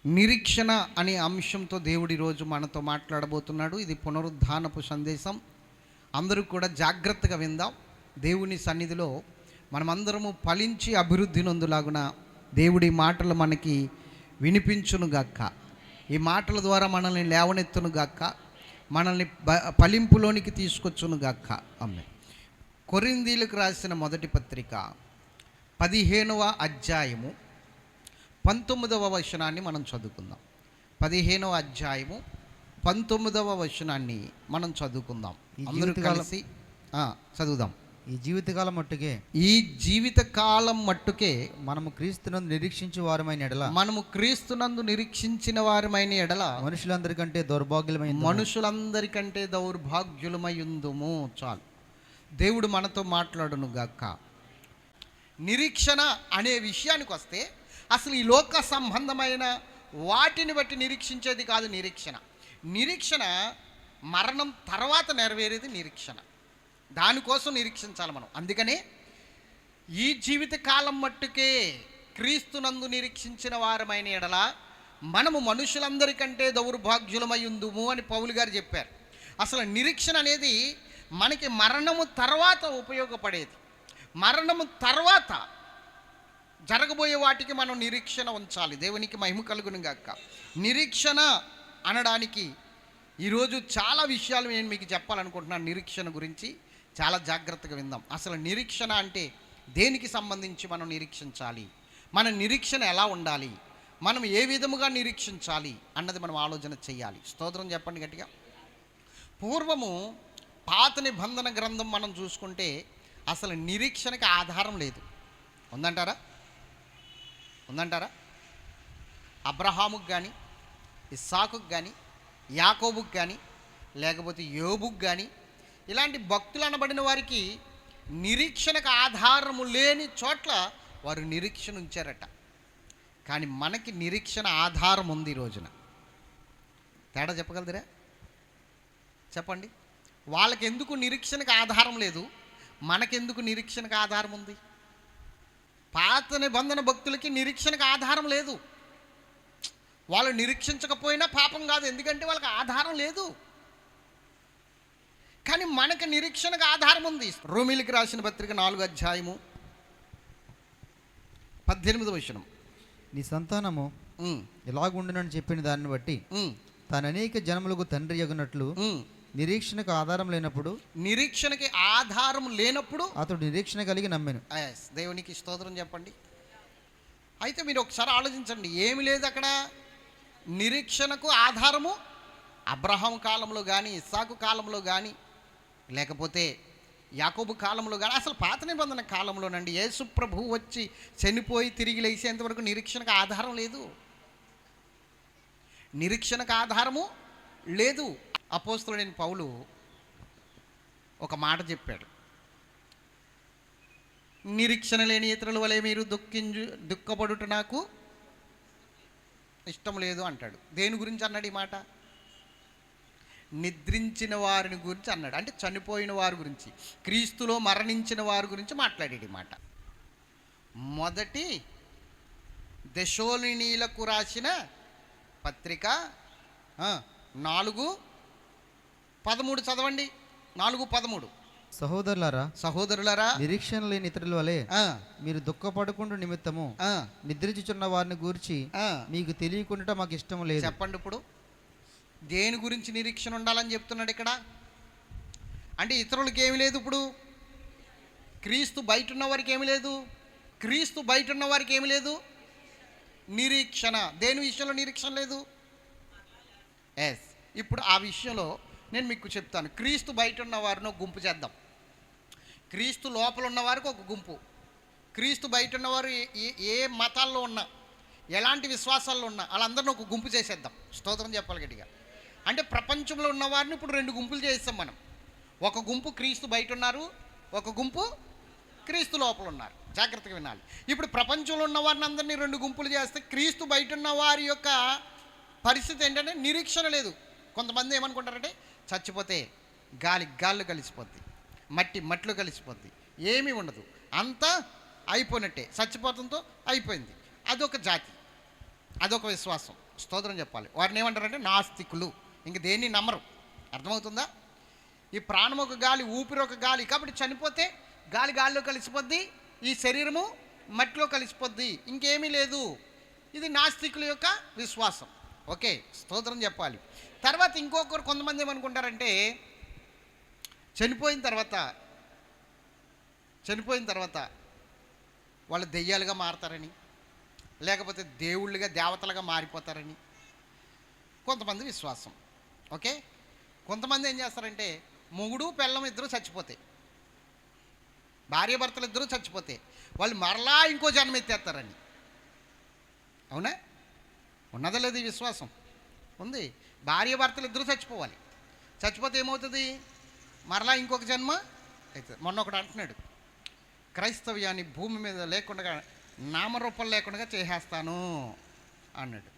నిరీక్షణ అనే అంశంతో దేవుడు ఈరోజు మనతో మాట్లాడబోతున్నాడు. ఇది పునరుద్ధానపు సందేశం. అందరూ కూడా జాగ్రత్తగా విందాం. దేవుని సన్నిధిలో మనమందరము ఫలించి అభివృద్ధి నొందులాగున దేవుడి మాటలు మనకి వినిపించునుగాక. ఈ మాటల ద్వారా మనల్ని లేవనెత్తునుగాక, మనల్ని ఫలింపులోనికి తీసుకొచ్చునుగాక. ఆమేన్. కొరింథీయులకు రాసిన మొదటి పత్రిక 15వ అధ్యాయము 19వ వచనాన్ని మనం చదువుకుందాం. 15వ అధ్యాయము 19వ వచనాన్ని మనం చదువుకుందాం. అందరూ కలిసి చదువుదాం. ఈ జీవితకాలం మట్టుకే మనము క్రీస్తునందు నిరీక్షించిన వారమైన ఎడల మనుషులందరికంటే దౌర్భాగ్యులమైయుందుము. చాలు, దేవుడు మనతో మాట్లాడును గాక. నిరీక్షణ అనే విషయానికి వస్తే అసలు ఈ లోక సంబంధమైన వాటిని బట్టి నిరీక్షించేది కాదు నిరీక్షణ మరణం తర్వాత నెరవేరేది నిరీక్షణ. దానికోసం నిరీక్షించాలి మనం. అందుకనే ఈ జీవిత కాలం మట్టుకే క్రీస్తునందు నిరీక్షించిన వారమైన ఎడల మనము మనుషులందరికంటే దౌర్భాగ్యులమైయుందుము అని పౌలు గారు చెప్పారు. అసలు నిరీక్షణ అనేది మనకి మరణము తర్వాత ఉపయోగపడేది. మరణము తర్వాత జరగబోయే వాటికి మనం నిరీక్షణ ఉంచాలి. దేవునికి మహిమ కలుగును గాక. నిరీక్షణ అనడానికి ఈరోజు చాలా విషయాలు నేను మీకు చెప్పాలనుకుంటున్నాను. నిరీక్షణ గురించి చాలా జాగ్రత్తగా విందాం. అసలు నిరీక్షణ అంటే దేనికి సంబంధించి మనం నిరీక్షించాలి, మన నిరీక్షణ ఎలా ఉండాలి, మనం ఏ విధముగా నిరీక్షించాలి అన్నది మనం ఆలోచన చేయాలి. స్తోత్రం చెప్పండి గట్టిగా. పూర్వము పాత నిబంధన గ్రంథం మనం చూసుకుంటే అసలు నిరీక్షణకి ఆధారం లేదు. ఉందంటారా? అబ్రహాముకు కానీ, ఇస్సాకుకు కానీ, యాకోబుకు కానీ, లేకపోతే యోబుకు కానీ, ఇలాంటి భక్తులు అనబడిన వారికి నిరీక్షణకు ఆధారము లేని చోట్ల వారు నిరీక్షణ ఉంచారట. కానీ మనకి నిరీక్షణ ఆధారం ఉంది. ఈ రోజున తేడా చెప్పగలదురా? చెప్పండి. వాళ్ళకి ఎందుకు నిరీక్షణకు ఆధారం లేదు, మనకెందుకు నిరీక్షణకు ఆధారం ఉంది? పాత నిబంధన భక్తులకి నిరీక్షణకు ఆధారం లేదు. వాళ్ళు నిరీక్షించకపోయినా పాపం కాదు, ఎందుకంటే వాళ్ళకి ఆధారం లేదు. కానీ మనకు నిరీక్షణకు ఆధారం ఉంది. రోమీయులకు రాసిన పత్రిక 4వ అధ్యాయము 18వ వచనం. నీ సంతానము ఎలాగుండునని చెప్పిన దాన్ని బట్టి తన అనేక జనములకు తండ్రి యగునట్లు నిరీక్షణకు ఆధారం లేనప్పుడు అతడు నిరీక్షణ కలిగి నమ్మెను. దేవునికి స్తోత్రం చెప్పండి. అయితే మీరు ఒకసారి ఆలోచించండి, ఏమి లేదు అక్కడ. నిరీక్షణకు ఆధారము అబ్రహాం కాలంలో కానీ, ఇస్సాకు కాలంలో కానీ, లేకపోతే యాకోబు కాలంలో కానీ, అసలు పాత నిబంధన కాలంలోనండి యేసు ప్రభువు వచ్చి చనిపోయి తిరిగి లేచేంతవరకు నిరీక్షణకు ఆధారం లేదు. నిరీక్షణకు ఆధారము లేదు. అపోస్తలుడైన పౌలు ఒక మాట చెప్పాడు, నిరీక్షణ లేని ఇతరుల వలె మీరు దుఃఖపడుట నాకు ఇష్టం లేదు అంటాడు. దేని గురించి అన్నాడు ఈ మాట? నిద్రించిన వారిని గురించి అన్నాడు. అంటే చనిపోయిన వారి గురించి, క్రీస్తులో మరణించిన వారి గురించి మాట్లాడాడు ఈ మాట. మొదటి దెస్సలోనికీయులకు రాసిన పత్రిక 4:13 చదవండి. 4:13. సహోదరులారా నిరీక్షణ లేని ఇతరుల వలె మీరు దుఃఖపడకుండా నిమిత్తము నిద్రించుచున్న వారిని గురించి మీకు తెలియకుండా మాకు ఇష్టం లేదు. చెప్పండి, ఇప్పుడు దేని గురించి నిరీక్షణ ఉండాలని చెప్తున్నాడు ఇక్కడ? అంటే ఇతరులకి ఏమి లేదు. ఇప్పుడు క్రీస్తు బయట ఉన్న వారికి ఏమి లేదు, క్రీస్తు బయట ఉన్న వారికి ఏమి లేదు నిరీక్షణ. దేని విషయంలో నిరీక్షణ లేదు? ఇప్పుడు ఆ విషయంలో నేను మీకు చెప్తాను. క్రీస్తు బయట ఉన్న వారిని ఒక గుంపు చేద్దాం, క్రీస్తు లోపల ఉన్నవారికి ఒక గుంపు, క్రీస్తు బయట ఉన్నవారు ఏ మతాల్లో ఉన్నా, ఎలాంటి విశ్వాసాల్లో ఉన్నా వాళ్ళందరినీ ఒక గుంపు చేసేద్దాం. స్తోత్రం చెప్పాలి గట్టిగా. అంటే ప్రపంచంలో ఉన్నవారిని ఇప్పుడు 2 గుంపులు చేస్తాం మనం. ఒక గుంపు క్రీస్తు బయట ఉన్నారు, ఒక గుంపు క్రీస్తు లోపల ఉన్నారు. జాగ్రత్తగా వినాలి. ఇప్పుడు ప్రపంచంలో ఉన్న వారిని అందరినీ 2 గుంపులు చేస్తే క్రీస్తు బయట ఉన్న వారి యొక్క పరిస్థితి ఏంటంటే నిరీక్షణ లేదు. కొంతమంది ఏమనుకుంటారంటే చచ్చిపోతే గాల్లో కలిసిపోద్ది, మట్టిలో కలిసిపోద్ది, ఏమీ ఉండదు, అంతా అయిపోయినట్టే, చచ్చిపోవడంతో అయిపోయింది. అదొక జాతి, అదొక విశ్వాసం. స్తోత్రం చెప్పాలి. వారిని ఏమంటారంటే నాస్తికులు. ఇంక దేన్ని నమ్మరు. అర్థమవుతుందా? ఈ ప్రాణం ఒక గాలి, ఊపిరి ఒక గాలి, కాబట్టి చనిపోతే గాలిలో కలిసిపోద్ది, ఈ శరీరము మట్టిలో కలిసిపోద్ది, ఇంకేమీ లేదు. ఇది నాస్తికుల యొక్క విశ్వాసం. ఓకే, స్తోత్రం చెప్పాలి. తర్వాత ఇంకొకరు కొంతమంది ఏమనుకుంటారంటే చనిపోయిన తర్వాత వాళ్ళు దెయ్యాలుగా మారతారని, లేకపోతే దేవుళ్ళుగా దేవతలుగా మారిపోతారని కొంతమంది విశ్వాసం. ఓకే, కొంతమంది ఏం చేస్తారంటే మొగుడు పెళ్ళం ఇద్దరు చచ్చిపోతే, భార్యాభర్తలు ఇద్దరు చచ్చిపోతే వాళ్ళు మరలా ఇంకో జన్మ ఎత్తేస్తారని. అవునా? ఉన్నదా లేదు ఈ విశ్వాసం? ఉంది. భార్యాభర్తలు ఇద్దరు చచ్చిపోవాలి, చచ్చిపోతే ఏమవుతుంది? మరలా ఇంకొక జన్మ అవుతుంది. మొన్న ఒకడు అంటున్నాడు, క్రైస్తవ్యాన్ని భూమి మీద లేకుండా, నామరూపం లేకుండా చేసేస్తాను అన్నాడు.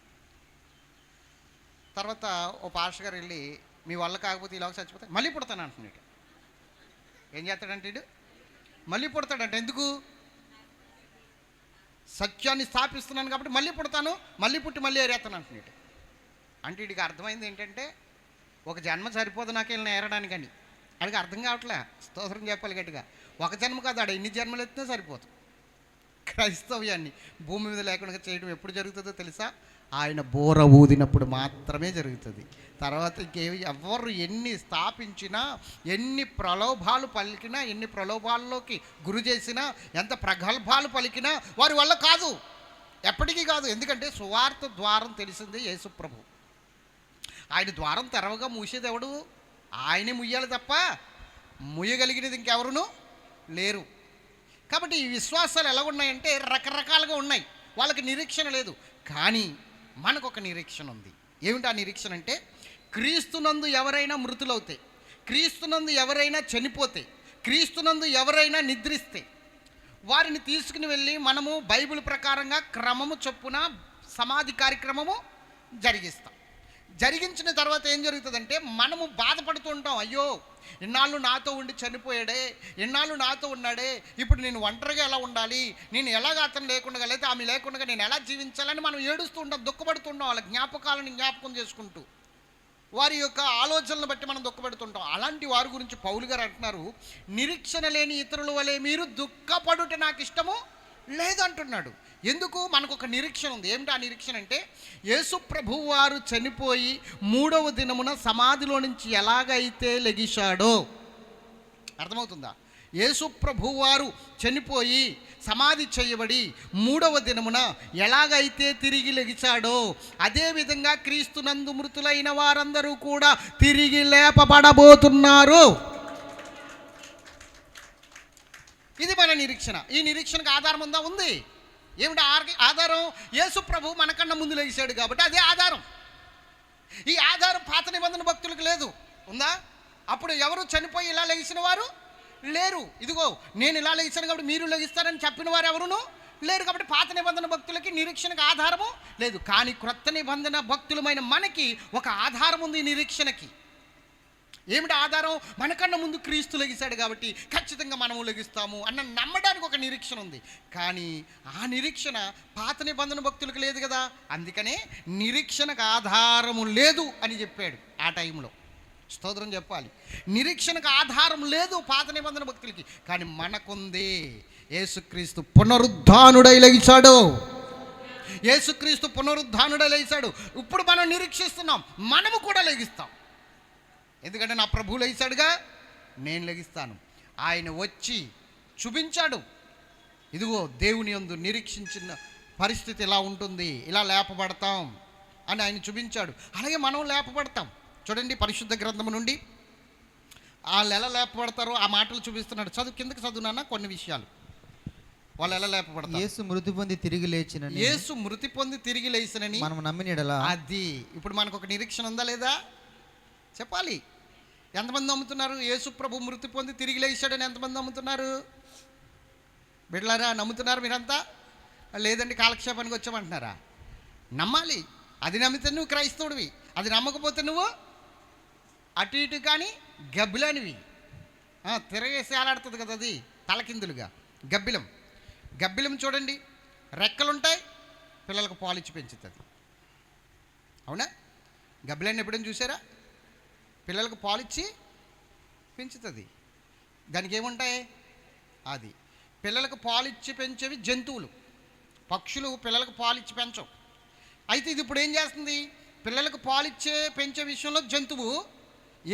తర్వాత ఓ పాస్టర్ గారు వెళ్ళి, మీ వల్ల కాకపోతే ఇలాగ చచ్చిపోతే మళ్ళీ పుడతాను అంటున్నాడు. ఏం చేస్తాడంటే వీడు మళ్ళీ పుడతాడంట. ఎందుకు? సత్యాన్ని స్థాపిస్తున్నాను కాబట్టి మళ్ళీ పుడతాను, మళ్ళీ పుట్టి మళ్ళీ ఏరేస్తాను అంటున్నాడు. అంటే వీడికి అర్థమైంది ఏంటంటే ఒక జన్మ సరిపోదు నాకు వీళ్ళని ఏరడానికని. అడిగి అర్థం కావట్లే. స్తోత్రం చెప్పాలి గట్టిగా. ఒక జన్మ కాదు, ఆడ ఎన్ని జన్మలు ఎత్తినా సరిపోదు. క్రైస్తవ్యాన్ని భూమి మీద లేకుండా చేయడం ఎప్పుడు జరుగుతుందో తెలుసా? ఆయన బోర ఊదినప్పుడు మాత్రమే జరుగుతుంది. తర్వాత ఇంకేమి ఎవరు ఎన్ని స్థాపించినా, ఎన్ని ప్రలోభాలు పలికినా, ఎన్ని ప్రలోభాల్లోకి గురి చేసినా, ఎంత ప్రగల్భాలు పలికినా వారి వల్ల కాదు, ఎప్పటికీ కాదు. ఎందుకంటే సువార్త ద్వారం తెలిసింది యేసు ప్రభు. ఆయన ద్వారం తెరవగా మూసేది ఎవడు? ఆయనే ముయ్యాలి తప్ప ముయ్యగలిగినది ఇంకెవరునూ లేరు. కాబట్టి ఈ విశ్వాసాలు ఎలా ఉన్నాయంటే రకరకాలుగా ఉన్నాయి. వాళ్ళకి నిరీక్షణ లేదు, కానీ మనకు ఒక నిరీక్షణ ఉంది. ఏమిటి ఆ నిరీక్షణ అంటే, క్రీస్తునందు ఎవరైనా మృతులవుతే, క్రీస్తునందు ఎవరైనా చనిపోతే, క్రీస్తునందు ఎవరైనా నిద్రిస్తే వారిని తీసుకుని వెళ్ళి మనము బైబిల్ ప్రకారంగా క్రమము చొప్పున సమాధి కార్యక్రమము జరిగిస్తాం. జరిగించిన తర్వాత ఏం జరుగుతుందంటే మనము బాధపడుతూ ఉంటాం, అయ్యో ఇన్నాళ్ళు నాతో ఉండి చనిపోయాడే, ఇన్నాళ్ళు నాతో ఉన్నాడే, ఇప్పుడు నేను ఒంటరిగా ఎలా ఉండాలి, నేను ఎలాగ అతను లేకుండా లేదా ఆమె లేకుండా నేను ఎలా జీవించాలని మనం ఏడుస్తూ ఉంటాం, దుఃఖపడుతూ ఉంటాం. వాళ్ళ జ్ఞాపకాలను జ్ఞాపకం చేసుకుంటూ వారి యొక్క ఆలోచనలను బట్టి మనం దుఃఖపడుతుంటాం. అలాంటి వారి గురించి పౌలు గారు అంటున్నారు, నిరీక్షణ లేని ఇతరుల వలె మీరు దుఃఖపడుట నాకు ఇష్టము లేదంటున్నాడు. ఎందుకు? మనకు ఒక నిరీక్షణ ఉంది. ఏమిటి ఆ నిరీక్షణ అంటే, యేసు ప్రభువు వారు చనిపోయి 3వ దినమున సమాధిలో నుంచి ఎలాగైతే లెగిశాడో, అర్థమవుతుందా? యేసు ప్రభువు వారు చనిపోయి సమాధి చేయబడి 3వ దినమున ఎలాగైతే తిరిగి లెగిచాడో, అదేవిధంగా క్రీస్తునందు మృతులైన వారందరూ కూడా తిరిగి లేపబడబోతున్నారు. ఇది మన నిరీక్షణ. ఈ నిరీక్షణకు ఆధారం ఉందా? ఉంది. ఏమిటి ఆధారం? యేసు ప్రభు మనకన్నా ముందు లెగిశాడు కాబట్టి అదే ఆధారం. ఈ ఆధారం పాత నిబంధన భక్తులకు లేదు. ఉందా? అప్పుడు ఎవరు చనిపోయి ఇలా లెగిసిన వారు లేరు. ఇదిగో నేను ఇలా లెగిస్తాను కాబట్టి మీరు లెగిస్తారని చెప్పిన వారు ఎవరును లేరు. కాబట్టి పాత నిబంధన భక్తులకి నిరీక్షణకు ఆధారము లేదు. కానీ క్రొత్త నిబంధన భక్తులమైన మనకి ఒక ఆధారం ఉంది ఈ నిరీక్షణకి. ఏమిటి ఆధారం? మనకన్నా ముందు క్రీస్తు లెగిశాడు కాబట్టి ఖచ్చితంగా మనము లెగిస్తాము అన్న నమ్మడానికి ఒక నిరీక్షణ ఉంది. కానీ ఆ నిరీక్షణ పాత నిబంధన భక్తులకు లేదు కదా. అందుకనే నిరీక్షణకు ఆధారము లేదు అని చెప్పాడు ఆ టైంలో. స్తోత్రం చెప్పాలి. నిరీక్షణకు ఆధారం లేదు పాత నిబంధన భక్తులకి, కానీ మనకుంది. యేసుక్రీస్తు పునరుద్ధానుడై లెగిశాడు. యేసుక్రీస్తు పునరుద్ధానుడై లెగిశాడు. ఇప్పుడు మనం నిరీక్షిస్తున్నాం, మనము కూడా లెగిస్తాం. ఎందుకంటే నా ప్రభువు లెగిశాడుగా, నేను లెగిస్తాను. ఆయన వచ్చి చూపించాడు, ఇదిగో దేవుని యందు నిరీక్షించిన పరిస్థితి ఇలా ఉంటుంది, ఇలా లేపబడతాం అని ఆయన చూపించాడు. అలాగే మనం లేపబడతాం. చూడండి, పరిశుద్ధ గ్రంథము నుండి వాళ్ళు ఎలా లేపబడతారో ఆ మాటలు చూపిస్తున్నాడు. కిందకి చదువునా కొన్ని విషయాలు. వాళ్ళు ఎలా లేపబడతారు? యేసు మృతి పొంది తిరిగి లేచినని, యేసు మృతి పొంది తిరిగి లేచినని మనం నమ్మినడలా. అది ఇప్పుడు మనకు ఒక నిరీక్షణ ఉందా లేదా చెప్పాలి. ఎంతమంది నమ్ముతున్నారు? యేసు ప్రభు మృతి పొంది తిరిగి లేచాడని ఎంతమంది నమ్ముతున్నారు? బిడ్డలారా, నమ్ముతున్నారు మీరంతా? లేదండి కాలక్షేపానికి వచ్చామంటున్నారా? నమ్మాలి. అది నమ్మితే నువ్వు క్రైస్తవుడివి, అది నమ్మకపోతే నువ్వు అటు ఇటు కానీ గబ్బిలానివి. తిరగేసి ఆలాడుతుంది కదా అది తలకిందులుగా. గబ్బిలం చూడండి, రెక్కలుంటాయి, పిల్లలకు పాలిచ్చి పెంచుతుంది. అవునా? గబ్బిలాన్ని ఎప్పుడైనా చూసారా? పిల్లలకు పాలిచ్చి పెంచుతుంది. దానికి ఏముంటాయి? అది పిల్లలకు పాలిచ్చి పెంచేవి జంతువులు. పక్షులు పిల్లలకు పాలిచ్చి పెంచవు. అయితే ఇది ఇప్పుడు ఏం చేస్తుంది? పిల్లలకు పాలిచ్చే పెంచే విషయంలో జంతువు,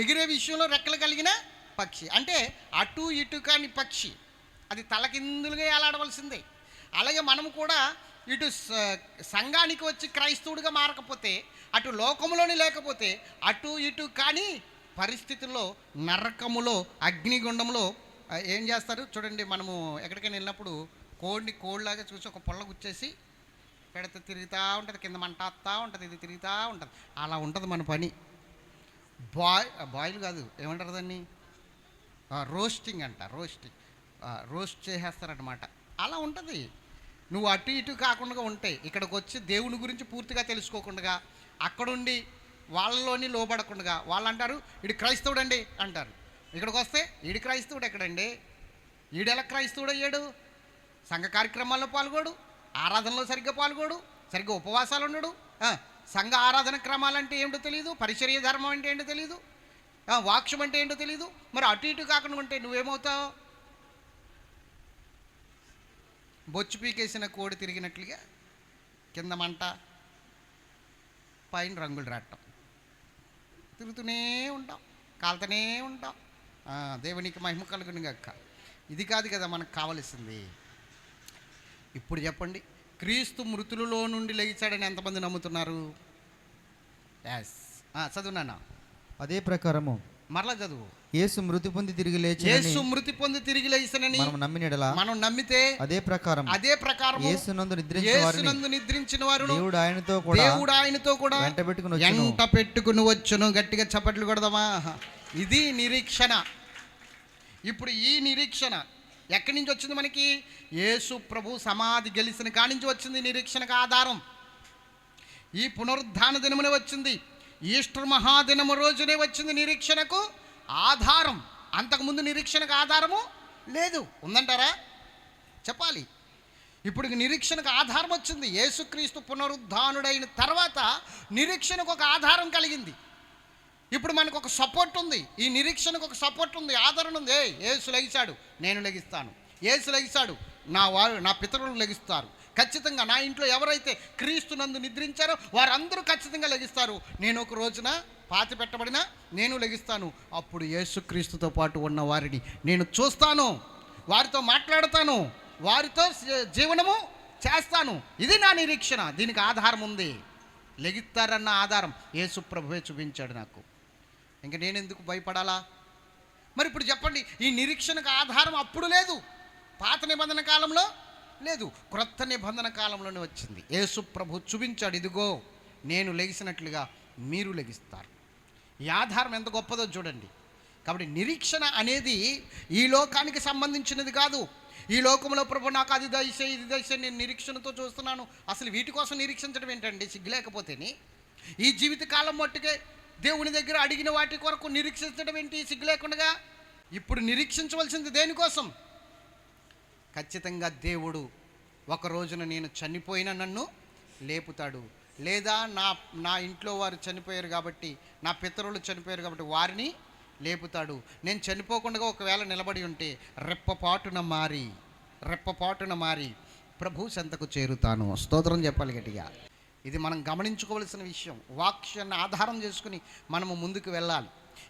ఎగిరే విషయంలో రెక్కలు కలిగిన పక్షి. అంటే అటు ఇటు కాని పక్షి, అది తలకిందులుగా ఏలాడవలసిందే. అలాగే మనం కూడా ఇటు సంఘానికి వచ్చి క్రైస్తవుడిగా మారకపోతే, అటు లోకములోని లేకపోతే, అటు ఇటు కానీ పరిస్థితుల్లో నరకములో అగ్నిగుండంలో ఏం చేస్తారు చూడండి. మనము ఎక్కడికైనా వెళ్ళినప్పుడు కోళ్ళలాగా చూసి ఒక పొల్ల గుచ్చేసి పెడితే తిరుగుతూ ఉంటుంది, కింద మంట వస్తూ ఉంటుంది, ఇది తిరుగుతూ ఉంటుంది. అలా ఉంటుంది మన పని. బాయిల్ కాదు, ఏమంటారు దాన్ని? రోస్టింగ్ అంట. రోస్ట్ చేసేస్తారనమాట. అలా ఉంటుంది. నువ్వు అటు ఇటు కాకుండా ఉంటే, ఇక్కడికి వచ్చి దేవుని గురించి పూర్తిగా తెలుసుకోకుండా, అక్కడుండి వాళ్ళలోని లోబడకుండా, వాళ్ళు అంటారు ఈడు క్రైస్తవుడు అండి అంటారు. ఇక్కడికి వస్తే ఈడు క్రైస్తవుడు ఎక్కడండి? ఈడెలా క్రైస్తవుడు అయ్యాడు? సంఘ కార్యక్రమాల్లో పాల్గొడు, ఆరాధనలో సరిగ్గా పాల్గొడు, సరిగ్గా ఉపవాసాలు ఉండడు, సంఘ ఆరాధన క్రమాలంటే ఏంటో తెలియదు, పరిచర్య ధర్మం అంటే ఏంటో తెలియదు, వాక్యం అంటే ఏంటో తెలియదు. మరి అటు ఇటు కాకుండా ఉంటే నువ్వేమవుతావు? బొచ్చు పీకేసిన కోడి తిరిగినట్లుగా కింద మంట, పైన రంగులు రాటం, తిరుగుతూనే ఉంటాం, కాలుతూనే ఉంటాం. దేవునికి మహిమ కలుగును గాక. ఇది కాదు కదా మనకు కావలసింది. ఇప్పుడు చెప్పండి, క్రీస్తు మృతులలో నుండి లేచాడని ఎంతమంది నమ్ముతున్నారు? ఎస్. చదువునా? అదే ప్రకారము మరలా చదువు. యేసు మృతి పొంది తిరిగి లేచానని మనం నమ్మితే అదే ప్రకారం యేసునందు నిద్రించిన వారు దేవుడు ఆయనతో కూడా వెంట పెట్టుకుని వచ్చును. గట్టిగా చప్పట్లు కొడదామా? ఇది నిరీక్షణ. ఇప్పుడు ఈ నిరీక్షణ ఎక్కడి నుంచి వచ్చింది మనకి? యేసు ప్రభు సమాధి గెలిచిన కాడి నుంచి వచ్చింది నిరీక్షణకు ఆధారం. ఈ పునరుద్ధాన దినమునే వచ్చింది, ఈస్టర్ మహాదినము రోజునే వచ్చింది నిరీక్షణకు ఆధారం. అంతకుముందు నిరీక్షణకు ఆధారము లేదు. ఉందంటారా? చెప్పాలి. ఇప్పుడు నిరీక్షణకు ఆధారం వచ్చింది. యేసుక్రీస్తు పునరుద్ధానుడైన తర్వాత నిరీక్షణకు ఒక ఆధారం కలిగింది. ఇప్పుడు మనకు ఒక సపోర్ట్ ఉంది. ఈ నిరీక్షణకు ఒక సపోర్ట్ ఉంది, ఆదరణ ఉంది. యేసు లెగిశాడు, నేను లెగిస్తాను. యేసు లెగిశాడు, నా పితరులు లెగిస్తారు. ఖచ్చితంగా నా ఇంట్లో ఎవరైతే క్రీస్తునందు నిద్రించారో వారందరూ ఖచ్చితంగా లెగిస్తారు. నేను ఒక రోజున పాతి పెట్టబడినా నేను లెగిస్తాను. అప్పుడు యేసుక్రీస్తుతో పాటు ఉన్న వారిని నేను చూస్తాను, వారితో మాట్లాడతాను, వారితో జీవనము చేస్తాను. ఇది నా నిరీక్షణ. దీనికి ఆధారం ఉంది. లెగిస్తారన్న ఆధారం యేసు ప్రభువే చూపించాడు నాకు. ఇంకా నేను ఎందుకు భయపడాలా? మరి ఇప్పుడు చెప్పండి, ఈ నిరీక్షణకు ఆధారం అప్పుడు లేదు, పాత నిబంధన కాలంలో లేదు, క్రొత్త నిబంధన కాలంలోనే వచ్చింది. యేసు ప్రభు చూపించాడు, ఇదిగో నేను లెగిసినట్లుగా మీరు లెగిస్తారు. ఈ ఆధారం ఎంత గొప్పదో చూడండి. కాబట్టి నిరీక్షణ అనేది ఈ లోకానికి సంబంధించినది కాదు. ఈ లోకంలో ప్రభు నాకు అది దయచే ఇది దయచే నేను నిరీక్షణతో చూస్తున్నాను. అసలు వీటి కోసం నిరీక్షించడం ఏంటండి? సిగ్గులేకపోతేని ఈ జీవితకాలం మట్టుకే దేవుని దగ్గర అడిగిన వాటి కొరకు నిరీక్షించడం ఏంటి సిగ్గు లేకుండా? ఇప్పుడు నిరీక్షించవలసింది దేనికోసం? ఖచ్చితంగా దేవుడు ఒక రోజున నేను చనిపోయిన నన్ను లేపుతాడు, లేదా నా ఇంట్లో వారు చనిపోయారు కాబట్టి, నా పితరులు చనిపోయారు కాబట్టి వారిని లేపుతాడు. నేను చనిపోకుండా ఒకవేళ నిలబడి ఉంటే రెప్పపాటున మారి ప్రభు చెంతకు చేరుతాను. స్తోత్రం చెప్పాలి గట్టిగా. ఇది మనం గమనించుకోవలసిన విషయం. వాక్యాన్ని ఆధారం చేసుకుని మనము ముందుకు వెళ్ళాలి.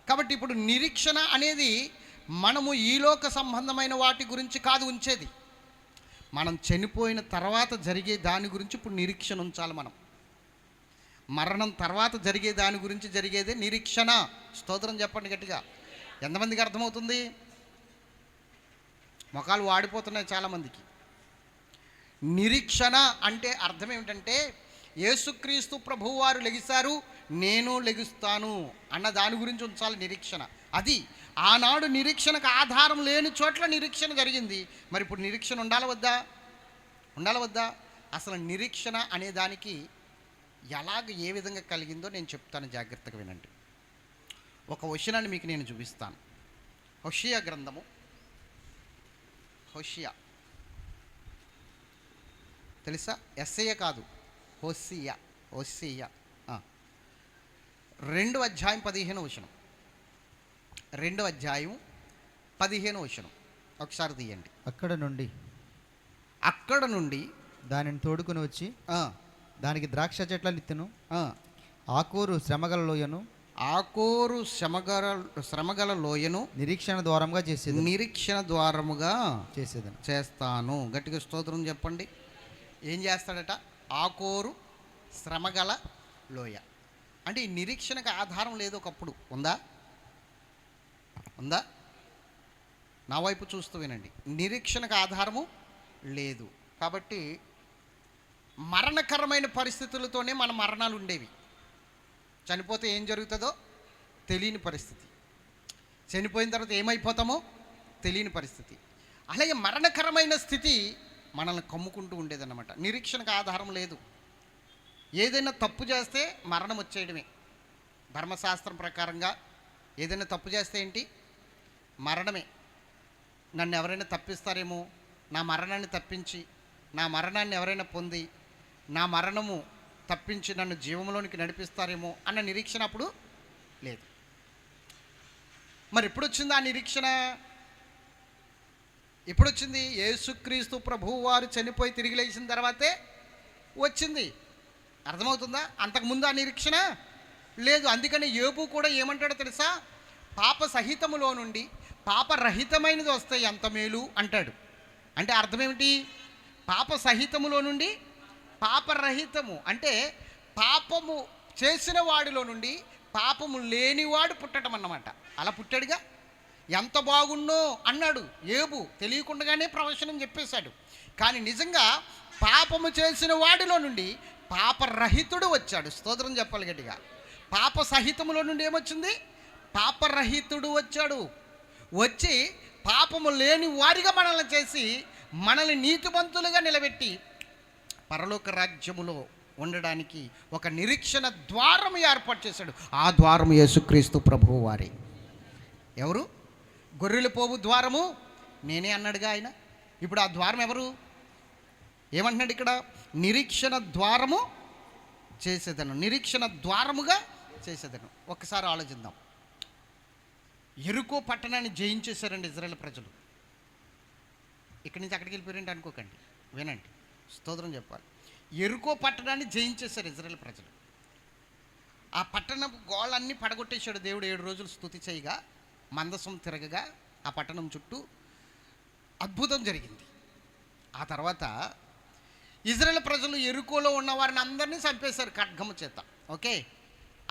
కాబట్టి ఇప్పుడు నిరీక్షణ అనేది మనము ఈలోక సంబంధమైన వాటి గురించి కాదు ఉంచేది, మనం చనిపోయిన తర్వాత జరిగే దాని గురించి ఇప్పుడు నిరీక్షణ ఉంచాలి. మనం మరణం తర్వాత జరిగే దాని గురించి జరిగేదే నిరీక్షణ. స్తోత్రం చెప్పండి గట్టిగా. ఎంతమందికి అర్థమవుతుంది? మొఖాలు వాడిపోతున్నాయి చాలామందికి. నిరీక్షణ అంటే అర్థం ఏమిటంటే, యేసుక్రీస్తు ప్రభువు వారు లెగిశారు, నేను లెగుస్తాను అన్న దాని గురించి ఉంచాలి నిరీక్షణ. అది ఆనాడు నిరీక్షణకు ఆధారం లేని చోట్ల నిరీక్షణ జరిగింది. మరి ఇప్పుడు నిరీక్షణ ఉండాలి వద్దా? అసలు నిరీక్షణ అనే దానికి ఏ విధంగా కలిగిందో నేను చెప్తాను, జాగ్రత్తగా వినండి. ఒక వచనాన్ని మీకు నేను చూపిస్తాను. హోషేయ గ్రంథము, హోషేయ తెలుసా? ఎస్ఐ కాదు, హోషేయ. 2వ అధ్యాయం 15వ వచనం. 2వ అధ్యాయం 15వ వచనం ఒకసారి తీయండి. అక్కడ నుండి దానిని తోడుకొని వచ్చి దానికి ద్రాక్ష చెట్లను ఇత్తెను. ఆకోరు శ్రమగల లోయను శ్రమగల లోయను నిరీక్షణ ద్వారముగా చేస్తాను. గట్టిగా స్తోత్రం చెప్పండి. ఏం చేస్తాడట? ఆకోరు శ్రమగల లోయ. అంటే ఈ నిరీక్షణకు ఆధారం లేదు. ఒకప్పుడు ఉందా? నా వైపు చూస్తూ వినండి. నిరీక్షణకు ఆధారము లేదు. కాబట్టి మరణకరమైన పరిస్థితులతోనే మన మరణాలు ఉండేవి. చనిపోతే ఏం జరుగుతుందో తెలియని పరిస్థితి, చనిపోయిన తర్వాత ఏమైపోతామో తెలియని పరిస్థితి. అలాగే మరణకరమైన స్థితి మనల్ని కమ్ముకుంటూ ఉండేదన్నమాట. నిరీక్షణకు ఆధారం లేదు. ఏదైనా తప్పు చేస్తే మరణం వచ్చేయడమే. ధర్మశాస్త్రం ప్రకారంగా ఏదైనా తప్పు చేస్తే ఏంటి? మరణమే. నన్ను ఎవరైనా తప్పిస్తారేమో, నా మరణాన్ని తప్పించి, నా మరణాన్ని ఎవరైనా పొంది, నా మరణము తప్పించి నన్ను జీవంలోనికి నడిపిస్తారేమో అన్న నిరీక్షణ అప్పుడు లేదు. మరి ఎప్పుడు వచ్చింది ఆ నిరీక్షణ? ఎప్పుడు వచ్చింది? యేసుక్రీస్తు ప్రభువు వారు చనిపోయి తిరిగి లేచిన తర్వాతే వచ్చింది. అర్థమవుతుందా? అంతకుముందు ఆ నిరీక్షణ లేదు. అందుకని యోబు కూడా ఏమంటాడో తెలుసా? పాప సహితములో నుండి పాపరహితమైనది వస్తే ఎంత మేలు అంటాడు. అంటే అర్థం ఏమిటి? పాప సహితములో నుండి పాపరహితము అంటే పాపము చేసిన వాడిలో నుండి పాపము లేనివాడు పుట్టడం అన్నమాట. అలా పుట్టాడుగా. ఎంత బాగున్నో అన్నాడు యోబు. తెలియకుండానే ప్రవచనం చెప్పేశాడు. కానీ నిజంగా పాపము చేసిన వాడిలో నుండి పాపరహితుడు వచ్చాడు. స్తోత్రం చెప్పాలి గట్టిగా. పాప సహితములో నుండి ఏమొచ్చింది? పాపరహితుడు వచ్చాడు. వచ్చి పాపము లేని వారిగా మనల్ని చేసి మనల్ని నీతిమంతులుగా నిలబెట్టి పరలోక రాజ్యములో ఉండడానికి ఒక నిరీక్షణ ద్వారం ఏర్పాటు చేశాడు. ఆ ద్వారం యేసుక్రీస్తు ప్రభువు వారే. ఎవరు? గొర్రెలు పోవు ద్వారము నేనే అన్నాడుగా ఆయన. ఇప్పుడు ఆ ద్వారం ఎవరు? ఏమంటున్నాడు ఇక్కడ? నిరీక్షణ ద్వారము చేసేదను, నిరీక్షణ ద్వారముగా చేసేదను. ఒక్కసారి ఆలోచిద్దాం. యెరికో పట్టణాన్ని జయించేశారండి ఇజ్రాయేల్ ప్రజలు. ఇక్కడి నుంచి అక్కడికి వెళ్ళిపోయారంటే అనుకోకండి, వినండి, స్తోత్రం చెప్పాలి. యెరికో పట్టణాన్ని జయించేశారు ఇజ్రాయేల్ ప్రజలు. ఆ పట్టణం గోళ్ళన్నీ పడగొట్టేశాడు దేవుడు. 7 రోజులు స్తుతి చేయగా, మందసం తిరగగా ఆ పట్టణం చుట్టూ అద్భుతం జరిగింది. ఆ తర్వాత ఇజ్రాయేల్ ప్రజలు యెరికోలో ఉన్న వారిని అందరినీ చంపేశారు ఖడ్గము చేత. ఓకే.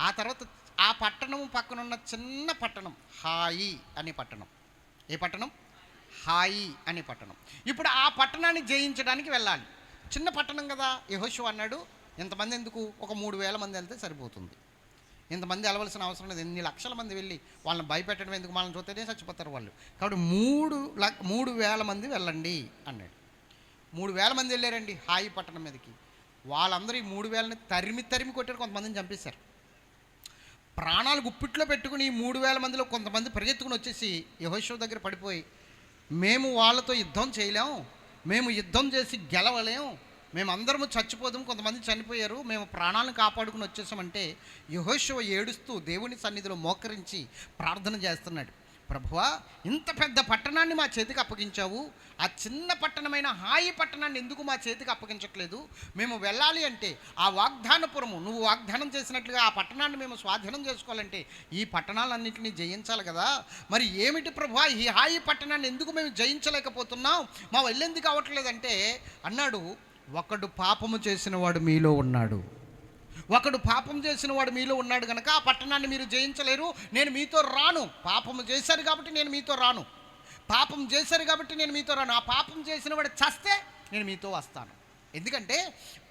ఆ తర్వాత ఆ పట్టణం పక్కన ఉన్న చిన్న పట్టణం హాయి అనే పట్టణం. ఏ పట్టణం? హాయి అనే పట్టణం. ఇప్పుడు ఆ పట్టణాన్ని జయించడానికి వెళ్ళాలి. చిన్న పట్టణం కదా. యెహోషువ అన్నాడు, ఇంతమంది ఎందుకు, ఒక 3,000 మంది వెళ్తే సరిపోతుంది. ఇంతమంది వెళ్ళవలసిన అవసరం లేదు. ఎన్ని లక్షల మంది వెళ్ళి వాళ్ళని భయపెట్టడం ఎందుకు, వాళ్ళని చూస్తేనే చచ్చిపోతారు వాళ్ళు. కాబట్టి 3,000 మంది వెళ్ళండి అన్నాడు. 3,000 మంది వెళ్ళారండి హాయి పట్టణం మీదకి. వాళ్ళందరూ ఈ 3,000ని తరిమి కొట్టారు. కొంతమందిని చంపేశారు. ప్రాణాలు గుప్పిట్లో పెట్టుకుని ఈ 3,000 మందిలో కొంతమంది పరిగెత్తుకుని వచ్చేసి యెహోషువ దగ్గర పడిపోయి, మేము వాళ్ళతో యుద్ధం చేయలేం, మేము యుద్ధం చేసి గెలవలేం, మేమందరము చచ్చిపోదాం, కొంతమంది చనిపోయారు, మేము ప్రాణాలను కాపాడుకుని వచ్చేసామంటే యెహోషువ ఏడుస్తూ దేవుని సన్నిధిలో మోకరించి ప్రార్థన చేస్తున్నాడు. ప్రభువా, ఇంత పెద్ద పట్టణాన్ని మా చేతికి అప్పగించావు, ఆ చిన్న పట్టణమైన హాయి పట్టణాన్ని ఎందుకు మా చేతికి అప్పగించట్లేదు? మేము వెళ్ళాలి అంటే ఆ వాగ్దానపురము నువ్వు వాగ్దానం చేసినట్లుగా ఆ పట్టణాన్ని మేము స్వాధీనం చేసుకోవాలంటే ఈ పట్టణాలన్నింటినీ జయించాలి కదా. మరి ఏమిటి ప్రభువా, ఈ హాయి పట్టణాన్ని ఎందుకు మేము జయించలేకపోతున్నాం, మా వెళ్ళేందుకు అవ్వట్లేదంటే అన్నాడు, ఒకడు పాపము చేసిన వాడు మీలో ఉన్నాడు, ఒకడు పాపం చేసిన వాడు మీలో ఉన్నాడు కనుక ఆ పట్టణాన్ని మీరు జయించలేరు, నేను మీతో రాను. పాపము చేశారు కాబట్టి నేను మీతో రాను, పాపం చేశారు కాబట్టి నేను మీతో రాను. ఆ పాపం చేసిన వాడు చస్తే నేను మీతో వస్తాను. ఎందుకంటే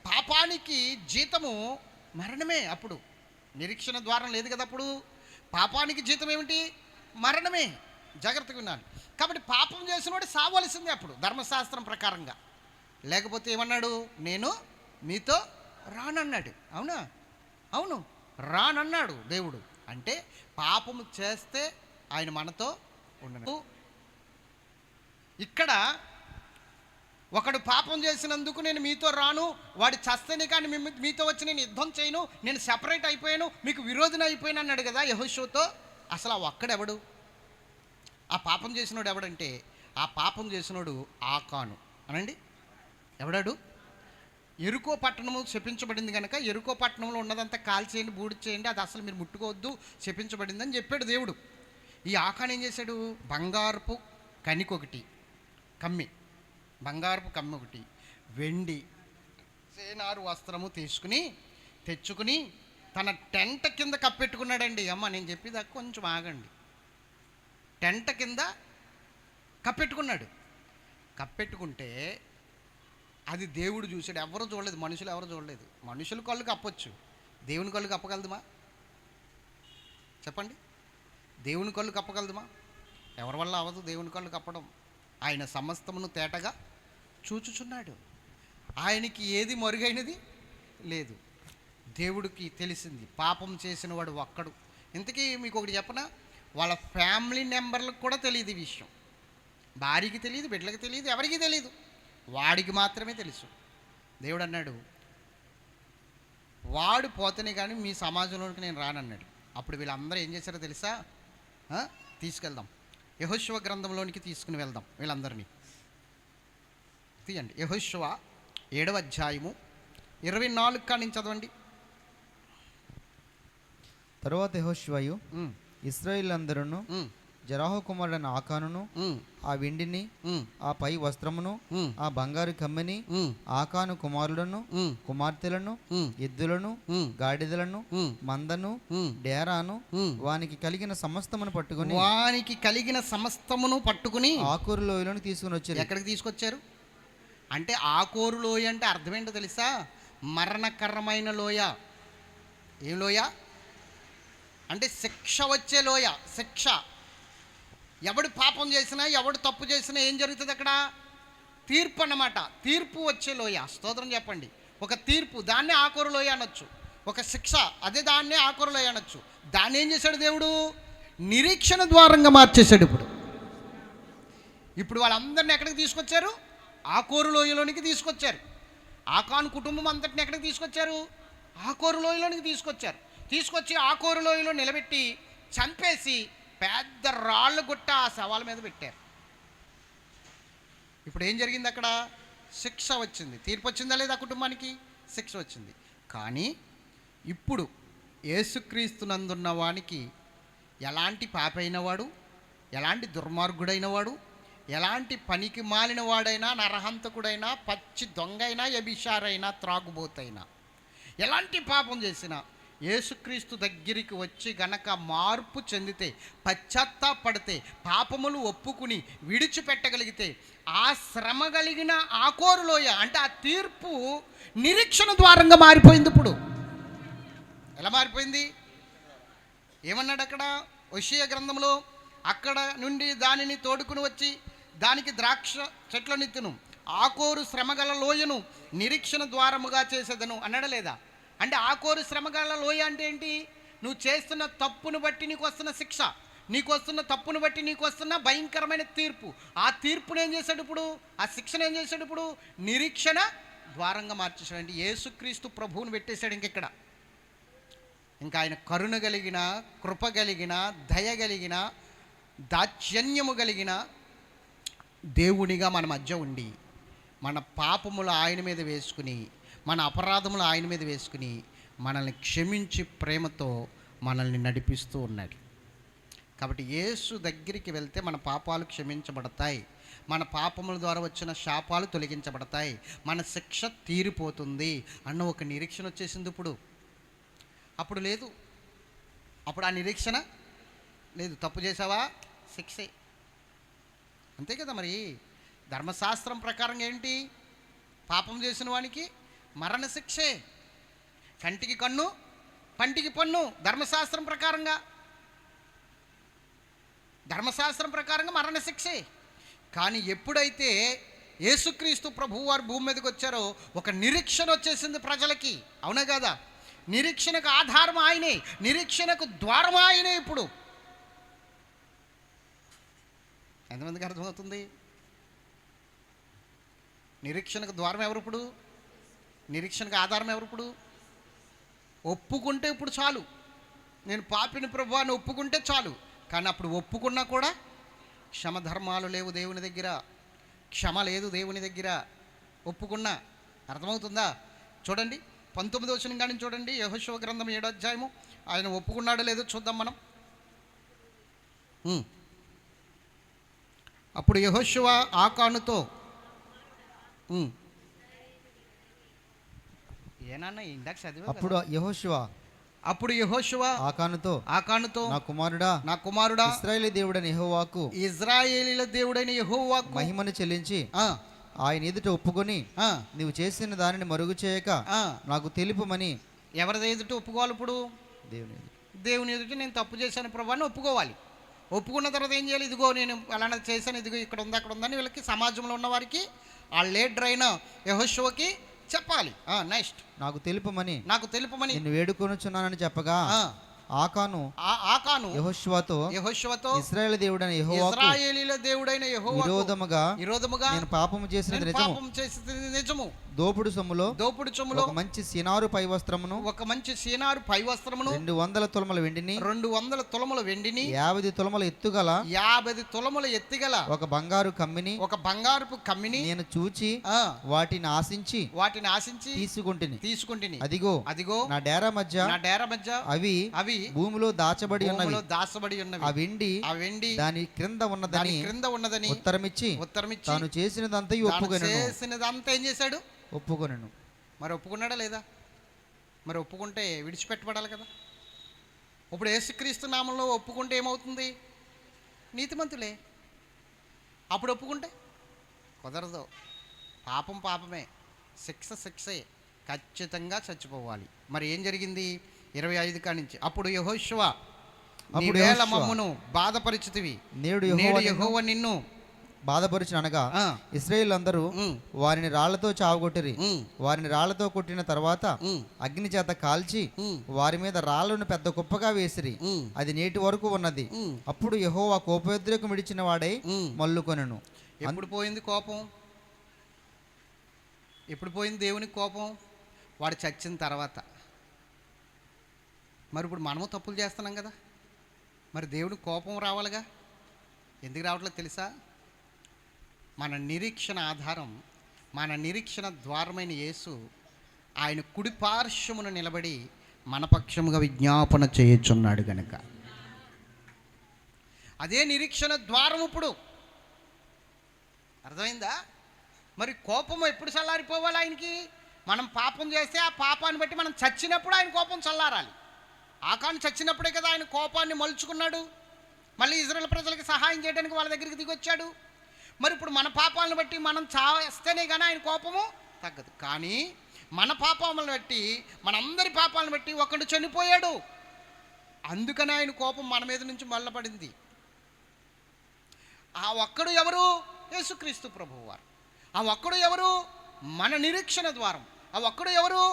పాపానికి జీతము మరణమే. అప్పుడు నిరీక్షణ ద్వారం లేదు కదా. అప్పుడు పాపానికి జీతం ఏమిటి? మరణమే. జాగ్రత్తగా వినాలి. కాబట్టి పాపం చేసిన వాడు సావలసిందే అప్పుడు ధర్మశాస్త్రం ప్రకారంగా. లేకపోతే ఏమన్నాడు? నేను మీతో రానన్నాడు. అవునా? అవును, రానన్నాడు దేవుడు. అంటే పాపము చేస్తే ఆయన మనతో ఉండను. ఇక్కడ ఒకడు పాపం చేసినందుకు నేను మీతో రాను, వాడు చస్తేనే కానీ మీతో వచ్చి నేను యుద్ధం చేయను, నేను సెపరేట్ అయిపోయాను, మీకు విరోధిని అయిపోయాను అన్నాడు కదా యెహోషువతో. అసలు ఆ ఒక్కడెవడు? ఆ పాపం చేసినోడు ఎవడంటే ఆ పాపం చేసినోడు ఆకాను అనండి. ఎవడాడు? ఎరుకో పట్టణము శపించబడింది కనుక ఎరుకో పట్టణంలో ఉన్నదంతా కాల్చేయండి, బూడి చేయండి, అది అసలు మీరు ముట్టుకోవద్దు, శపించబడిందని చెప్పాడు దేవుడు. ఈ ఆకాన్ ఏం చేశాడు? బంగారపు కనికొకటి కమ్మి, బంగారపు కమ్మి ఒకటి, వెండి సేనారు వస్త్రము తెచ్చుకుని తన టెంట కింద కప్పెట్టుకున్నాడండి. అమ్మ నేను చెప్పేది కొంచెం ఆగండి. టెంట కింద కప్పెట్టుకుంటే అది దేవుడు చూశాడు. ఎవరు చూడలేదు, మనుషులు ఎవరు చూడలేదు. మనుషుల కళ్ళు కప్పొచ్చు, దేవుని కళ్ళు కప్పగలదుమా? చెప్పండి, దేవుని కళ్ళు కప్పగలదుమా? ఎవరి వల్ల అవ్వదు దేవుని కళ్ళు కప్పడం. ఆయన సమస్తమును తేటగా చూచుచున్నాడు. ఆయనకి ఏది మరుగైనది లేదు. దేవుడికి తెలిసింది పాపం చేసిన వాడు ఒక్కడు. ఇంతకీ మీకు ఒకటి చెప్పనా, వాళ్ళ ఫ్యామిలీ మెంబర్లకు కూడా తెలియదు ఈ విషయం. భార్యకి తెలియదు, బిడ్డలకు తెలియదు, ఎవరికి తెలియదు, వాడికి మాత్రమే తెలుసు. దేవుడు అన్నాడు, వాడు పోతేనే కానీ మీ సమాజంలోకి నేను రానన్నాడు. అప్పుడు వీళ్ళందరూ ఏం చేశారో తెలుసా? తీసుకెళ్దాం, యెహోషువ గ్రంథంలోనికి తీసుకుని వెళ్దాం వీళ్ళందరినీ. తీయండి, యెహోషువ 7వ అధ్యాయము 24 కాడి నుంచి చదవండి. తరువాత యెహోషువయు ఇశ్రాయేలులందరూ జెరహు కుమారుడైన ఆకానును, ఆ వెండిని, ఆ పై వస్త్రమును, ఆ బంగారు కమ్మిని, ఆకాను కుమారులను, కుమార్తెలను, ఎద్దులను, గాడిదలను, మందను, డేరాను, వానికి కలిగిన సమస్తమును పట్టుకుని ఆకోరు లోయలను తీసుకుని వచ్చారు. ఎక్కడికి తీసుకొచ్చారు అంటే ఆకోరు లోయ అంటే అర్థం ఏంటో తెలుసా? మరణకరమైన లోయ. ఏం లోయ అంటే శిక్ష వచ్చే లోయ. శిక్ష. ఎవడు పాపం చేసినా, ఎవడు తప్పు చేసినా ఏం జరుగుతుంది అక్కడ? తీర్పు అన్నమాట. తీర్పు వచ్చే లోయ. స్తోత్రం చెప్పండి. ఒక తీర్పు, దాన్నే ఆకోరు లోయ అనొచ్చు. ఒక శిక్ష, అదే దాన్నే ఆకోరు లోయ అనొచ్చు. దాన్ని ఏం చేశాడు దేవుడు? నిరీక్షణ ద్వారంగా మార్చేశాడు. ఇప్పుడు వాళ్ళందరినీ ఎక్కడికి తీసుకొచ్చారు? ఆకోరు లోయలోనికి తీసుకొచ్చారు. ఆకాను కుటుంబం అంతటిని ఎక్కడికి తీసుకొచ్చారు? ఆకోరు లోయలోనికి తీసుకొచ్చి ఆకోరు లోయలో నిలబెట్టి చంపేసి పెద్ద రాళ్ళు గుట్ట ఆ శవాల మీద పెట్టారు. ఇప్పుడు ఏం జరిగింది అక్కడ? శిక్ష వచ్చింది. తీర్పు వచ్చిందా లేదా? కుటుంబానికి శిక్ష వచ్చింది. కానీ ఇప్పుడు యేసుక్రీస్తునందున్న వానికి ఎలాంటి పాపైన వాడు, ఎలాంటి దుర్మార్గుడైన వాడు, ఎలాంటి పనికి మాలిన వాడైనా, నరహంతకుడైనా, పచ్చి దొంగైనా, వ్యభిచారైనా, త్రాగుబోతైనా, ఎలాంటి పాపం చేసినా యేసుక్రీస్తు దగ్గరికి వచ్చి గనక మార్పు చెందితే, పశ్చాత్తాపడితే, పాపములు ఒప్పుకుని విడిచిపెట్టగలిగితే, ఆ శ్రమ కలిగిన ఆకోరులోయ అంటే ఆ తీర్పు నిరీక్షణ ద్వారంగా మారిపోయింది. ఇప్పుడు ఎలా మారిపోయింది? ఏమన్నాడు అక్కడ హోషేయ గ్రంథంలో? అక్కడ నుండి దానిని తోడుకుని వచ్చి దానికి ద్రాక్ష చెట్లనిత్తును, ఆకోరు శ్రమగల లోయను నిరీక్షణ ద్వారముగా చేసేదను అన్నాడా లేదా? అంటే ఆకోరు శ్రమగల లోయ అంటే ఏంటి? నువ్వు చేస్తున్న తప్పును బట్టి నీకు వస్తున్న శిక్ష, నీకు వస్తున్న తప్పును బట్టి నీకు వస్తున్న భయంకరమైన తీర్పు. ఆ తీర్పును ఏం చేశాడు ఇప్పుడు? ఆ శిక్షను ఏం చేశాడు ఇప్పుడు? నిరీక్షణ ద్వారంగా మార్చేశాడు. అంటే యేసుక్రీస్తు ప్రభువును పెట్టేశాడు. ఇంకెక్కడ ఇంకా ఆయన కరుణ కలిగిన, కృప కలిగిన, దయ కలిగిన, దాక్షిణ్యము కలిగిన దేవునిగా మన మధ్య ఉండి, మన పాపములు ఆయన మీద వేసుకుని, మన అపరాధములు ఆయన మీద వేసుకుని, మనల్ని క్షమించి ప్రేమతో మనల్ని నడిపిస్తూ ఉన్నాడు. కాబట్టి యేసు దగ్గరికి వెళ్తే మన పాపాలు క్షమించబడతాయి, మన పాపముల ద్వారా వచ్చిన శాపాలు తొలగించబడతాయి, మన శిక్ష తీరిపోతుంది అన్న ఒక నిరీక్షణ వచ్చేసింది. అప్పుడు లేదు. అప్పుడు ఆ నిరీక్షణ లేదు. తప్పు చేసావా, శిక్షే. అంతే కదా. మరి ధర్మశాస్త్రం ప్రకారం ఏంటి? పాపం చేసిన వానికి మరణశిక్షే. కంటికి కన్ను, పంటికి పన్ను. ధర్మశాస్త్రం ప్రకారంగా మరణశిక్షే. కానీ ఎప్పుడైతే యేసుక్రీస్తు ప్రభువు వారు భూమి మీదకి వచ్చారో ఒక నిరీక్షణ వచ్చేసింది ప్రజలకి. అవునా కదా? నిరీక్షణకు ఆధారం ఆయనే, నిరీక్షణకు ద్వారం ఆయనే. ఇప్పుడు ఎంతమందికి అర్థమవుతుంది? నిరీక్షణకు ద్వారం ఎవరు ఇప్పుడు? నిరీక్షణకు ఆధారం ఎవరు ఇప్పుడు? ఒప్పుకుంటే ఇప్పుడు చాలు. నేను పాపిని ప్రభువా అని ఒప్పుకుంటే చాలు. కానీ అప్పుడు ఒప్పుకున్నా కూడా క్షమధర్మాలు లేవు దేవుని దగ్గర, క్షమ లేదు దేవుని దగ్గర. ఒప్పుకున్నా అర్థమవుతుందా? చూడండి 19వ వచనం కానీ చూడండి, యెహోషువ గ్రంథం 7వ అధ్యాయము. ఆయన ఒప్పుకున్నాడో లేదో చూద్దాం మనం. అప్పుడు యెహోషువ ఆకానుతో ఏనన్నా ఇందాక చదివా. అప్పుడు యెహోషువ ఆకానుతో నా కుమారుడా ఇశ్రాయేలు దేవుడైన యెహోవాకు మహిమను చెల్లించి ఆయన ఎదుట ఒప్పుకొని నీవు చేసిన దానిని మరుగు చేయక నాకు తెలుపుమని. ఎవరి ఎదుట ఒప్పుకోవాలి ఇప్పుడు? దేవుని ఎదుట నేను తప్పు చేశాను ప్రభు అని ఒప్పుకోవాలి. ఒప్పుకున్న తర్వాత ఏం చేయాలి? ఇదిగో నేను అలాంటి చేశాను, ఇదిగో ఇక్కడ ఉంది అక్కడ ఉందని వీళ్ళకి సమాజంలో ఉన్న వారికి ఆ లీడర్ అయిన యెహోషువకి చెప్పాలి. నెక్స్ట్ నాకు తెలుపమని నిన్ను వేడుకొనుచున్నానని చెప్పగా ఆకాను యెహోషువతో ఇశ్రాయేలు దేవుడైన యెహోవాకు విరోధముగా నేను పాపము చేసినది నిజము. దోపుడు సొమ్ములో ఒక మంచి సీనారు పై వస్త్రమును 200 తులముల వెండిని 50 తులముల ఎత్తుగల ఒక బంగారపు కమ్మిని నేను చూచి వాటిని ఆశించి తీసుకుంటిని. అదిగో నా డేరా మధ్య అవి భూమిలో దాచబడి ఉన్నవి. ఆ వెండి దాని క్రింద ఉన్నదని ఉత్తరమిచ్చి తాను చేసినదంతా ఏం చేశాడు? ఒప్పుకొనెను. మరి ఒప్పుకున్నాడా లేదా? మరి ఒప్పుకుంటే విడిచిపెట్టబడాలి కదా. ఇప్పుడు యేసుక్రీస్తు నామంలో ఒప్పుకుంటే ఏమవుతుంది? నీతిమంతులే. అప్పుడు ఒప్పుకుంటే కుదరదు. పాపమే, శిక్షే, ఖచ్చితంగా చచ్చిపోవాలి. మరి ఏం జరిగింది? 25 కాడి నుంచి. అప్పుడు యెహోషువ మమ్మును బాధపరిచితివి, నేడు యెహోవా నిన్ను బాధపరిచిన అనగా ఇశ్రాయేలు అందరూ వారిని రాళ్లతో చావగొట్టిరి. వారిని రాళ్లతో కొట్టిన తర్వాత అగ్ని చేత కాల్చి వారి మీద రాళ్లను పెద్ద కుప్పగా వేసిరి. అది నేటి వరకు ఉన్నది. అప్పుడు యెహోవా కోపోద్రేకం విడిచిన వాడై మల్లుకొనెను. ఎప్పుడు పోయింది కోపం? ఎప్పుడు పోయింది దేవునికి కోపం? వాడు చచ్చిన తర్వాత. మరి ఇప్పుడు మనము తప్పులు చేస్తున్నాం కదా, మరి దేవుడికి కోపం రావాలిగా. ఎందుకు రావట్లేదు తెలుసా? మన నిరీక్షణ ఆధారం, మన నిరీక్షణ ద్వారమైన యేసు ఆయన కుడి పార్శ్వమును నిలబడి మన పక్షముగా విజ్ఞాపన చేయుచున్నాడు గనుక అదే నిరీక్షణ ద్వారం. ఇప్పుడు అర్థమైందా? మరి కోపం ఎప్పుడు చల్లారిపోవాలి ఆయనకి? మనం పాపం చేస్తే ఆ పాపాన్ని బట్టి మనం చచ్చినప్పుడు ఆయన కోపం చల్లారాలి. ఆకాను చచ్చినప్పుడే కదా ఆయన కోపాన్ని మలుచుకున్నాడు. మళ్ళీ ఇజ్రాయేల్ ప్రజలకు సహాయం చేయడానికి వాళ్ళ దగ్గరికి దిగొచ్చాడు. మరి ఇప్పుడు మన పాపాలను బట్టి మనం చావేస్తేనే కానీ ఆయన కోపము తగ్గదు. కానీ మన పాపాలను బట్టి, మనందరి పాపాలను బట్టి ఒకడు చనిపోయాడు. అందుకని ఆయన కోపం మన మీద నుంచి మళ్ళపడింది. ఆ ఒక్కడు ఎవరు? యేసుక్రీస్తు ప్రభువారు. ఆ ఒక్కడు ఎవరు? మన నిరీక్షణ ద్వారం. ఆ ఒక్కడు ఎవరు?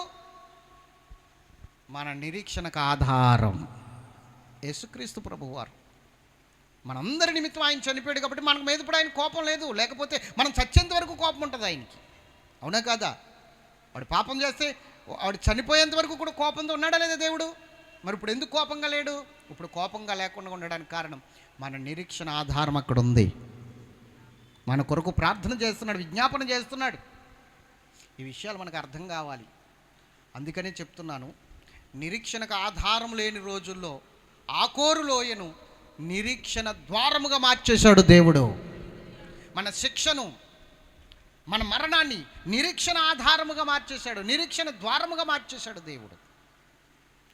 మన నిరీక్షణకు ఆధారం యేసుక్రీస్తు ప్రభువారు. మనందరి నిమిత్తం ఆయన చనిపోయాడు కాబట్టి మనకు మీద ఇప్పుడు ఆయన కోపం లేదు. లేకపోతే మనం చచ్చేంత వరకు కోపం ఉంటుంది ఆయనకి. అవునా కాదా? వాడు పాపం చేస్తే వాడు చనిపోయేంత వరకు కూడా కోపంతో ఉన్నాడా లేదా దేవుడు? మరి ఇప్పుడు ఎందుకు కోపంగా లేడు? ఇప్పుడు కోపంగా లేకుండా ఉండడానికి కారణం మన నిరీక్షణ ఆధారం అక్కడ ఉంది. మన కొరకు ప్రార్థన చేస్తున్నాడు, విజ్ఞాపన చేస్తున్నాడు. ఈ విషయాలు మనకు అర్థం కావాలి. అందుకనే చెప్తున్నాను, నిరీక్షణకు ఆధారం లేని రోజుల్లో ఆకోరు లోయను నిరీక్షణ ద్వారముగా మార్చేశాడు దేవుడు. మన శిక్షను, మన మరణాన్ని నిరీక్షణ ఆధారముగా మార్చేశాడు, నిరీక్షణ ద్వారముగా మార్చేశాడు దేవుడు.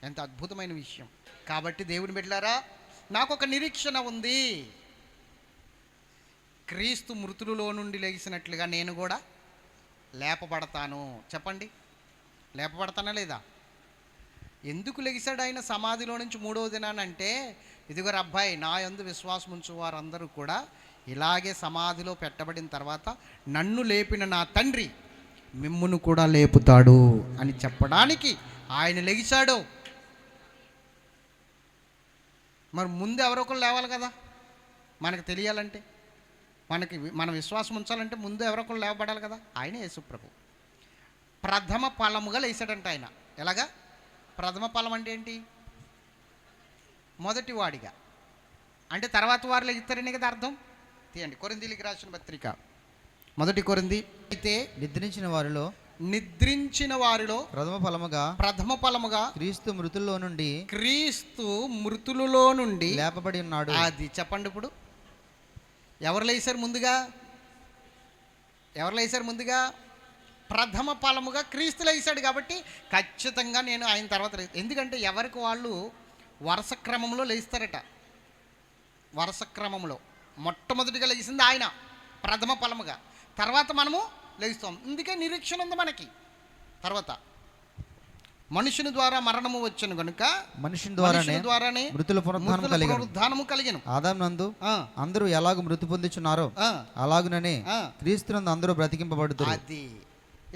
ఎంత అద్భుతమైన విషయం. కాబట్టి దేవుని బిడ్డలారా, నాకు ఒక నిరీక్షణ ఉంది. క్రీస్తు మృతులలో నుండి లేచినట్లుగా నేను కూడా లేపబడతాను. చెప్పండి, లేపబడతానా లేదా? ఎందుకు లెగిశాడు ఆయన సమాధిలో నుంచి 3వ దినానంటే, ఇదిగో అబ్బాయి, నా యందు విశ్వాసం ఉంచు వారందరూ కూడా ఇలాగే సమాధిలో పెట్టబడిన తర్వాత నన్ను లేపిన నా తండ్రి మిమ్మును కూడా లేపుతాడు అని చెప్పడానికి ఆయన లెగిశాడు. మరి ముందు ఎవరొకరు లేవాలి కదా మనకు తెలియాలంటే. మన విశ్వాసం ఉంచాలంటే ముందు ఎవరొకరు లేవబడాలి కదా, ఆయనే యేసుప్రభు. ప్రథమ ఫలముగా లేచాడంట ఆయన. ఎలాగా? ప్రథమ ఫలం అంటే ఏంటి? మొదటి వాడిగా, అంటే తర్వాత వారు లెగుతారనే కదా అర్థం. తీయండి కొరింథీయులకు రాసిన పత్రిక 1 కొరింథీ. అయితే నిద్రించిన వారిలో ప్రథమ ఫలముగా క్రీస్తు మృతులలో నుండి లేపబడి ఉన్నాడు. అది చెప్పండి. ఇప్పుడు ఎవరు లేచారు ముందుగా? ప్రథమ ఫలముగా క్రీస్తు లేచాడు. కాబట్టి ఖచ్చితంగా నేను ఆయన తర్వాత ఎందుకంటే ఎవరికి వాళ్ళు వరుస క్రమంలో లేస్తారట. వరుస క్రమంలో మొట్టమొదటిగా లేచింది ఆయన ప్రథమ ఫలముగా, తర్వాత మనము లేస్తాం. అందుకే నిరీక్షణ ఉంది మనకి. తర్వాత మనుషుని ద్వారా మరణము వచ్చును గనుక మనుషుని ద్వారానే మృతుల పునరుద్ధానము కలిగెను. ఆదామునందు అందరూ ఎలాగూ మృతి పొందుచున్నారో అలాగుననే క్రీస్తునందు అందరూ బ్రతికింపబడుతారు. అది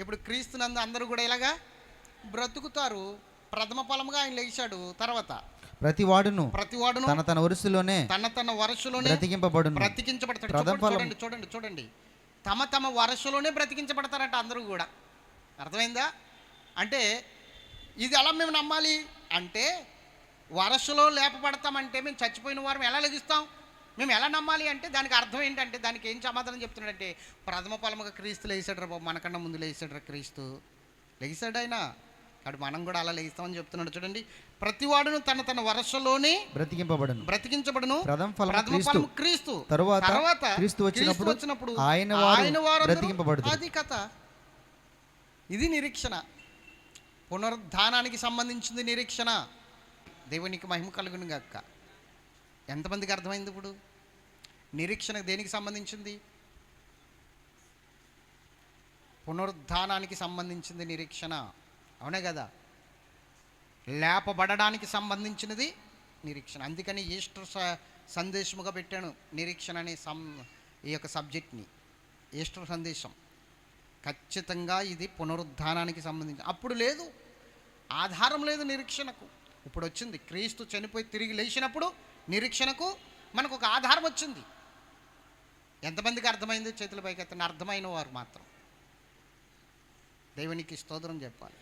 ఇప్పుడు క్రీస్తునందు అందరూ కూడా ఇలాగా బ్రతుకుతారు. ప్రథమ ఫలముగా ఆయన లేచాడు. తర్వాత ప్రతివాడును తన వరుసలోనే బ్రతికించబడతాడు. చూడండి తమ వరుసలోనే బ్రతికించబడతారంట అందరూ కూడా. అర్థమైందా? అంటే ఇది ఎలా మేము నమ్మాలి అంటే, వరసలో లేపబడతామంటే మేము చచ్చిపోయిన వారం ఎలా లెగిస్తాం, మేము ఎలా నమ్మాలి అంటే దానికి అర్థం ఏంటంటే, దానికి ఏం సమాధానం చెప్తున్నాడంటే, ప్రథమ ఫలముగా క్రీస్తు లేచాడు రా బాబు, మనకన్నా ముందు లేచాడు రా క్రీస్తు, లెగిస్తాడు ఆయన. కాబట్టి మనం కూడా అలా లేస్తామని చెప్తున్నాడు. చూడండి, ప్రతివాడును తన వరసలోనే బ్రతికించబడును. ప్రథమ ఫలము క్రీస్తు, తర్వాత క్రీస్తు వచ్చినప్పుడు ఆయన వారు బ్రతికింపబడును. అది కథ. ఇది నిరీక్షణ. పునరుద్ధానానికి సంబంధించింది నిరీక్షణ. దేవునికి మహిమ కలుగును గాక. ఎంతమందికి అర్థమైంది ఇప్పుడు? నిరీక్షణ దేనికి సంబంధించింది? పునరుద్ధానానికి సంబంధించింది నిరీక్షణ. అవునే కదా? లేపబడడానికి సంబంధించినది నిరీక్షణ. అందుకని ఈస్టర్ సందేశముగా పెట్టాను నిరీక్షణ అనే ఈ యొక్క సబ్జెక్ట్ని. ఈస్టర్ సందేశం ఖచ్చితంగా ఇది పునరుద్ధానానికి సంబంధించి. అప్పుడు లేదు, ఆధారం లేదు నిరీక్షణకు. ఇప్పుడు వచ్చింది. క్రీస్తు చనిపోయి తిరిగి లేచినప్పుడు నిరీక్షణకు మనకు ఒక ఆధారం వచ్చింది. ఎంతమందికి అర్థమైంది? చేతుల పైకి ఎత్తండి. అర్థమైన వారు మాత్రం దేవునికి స్తోత్రం చెప్పాలి.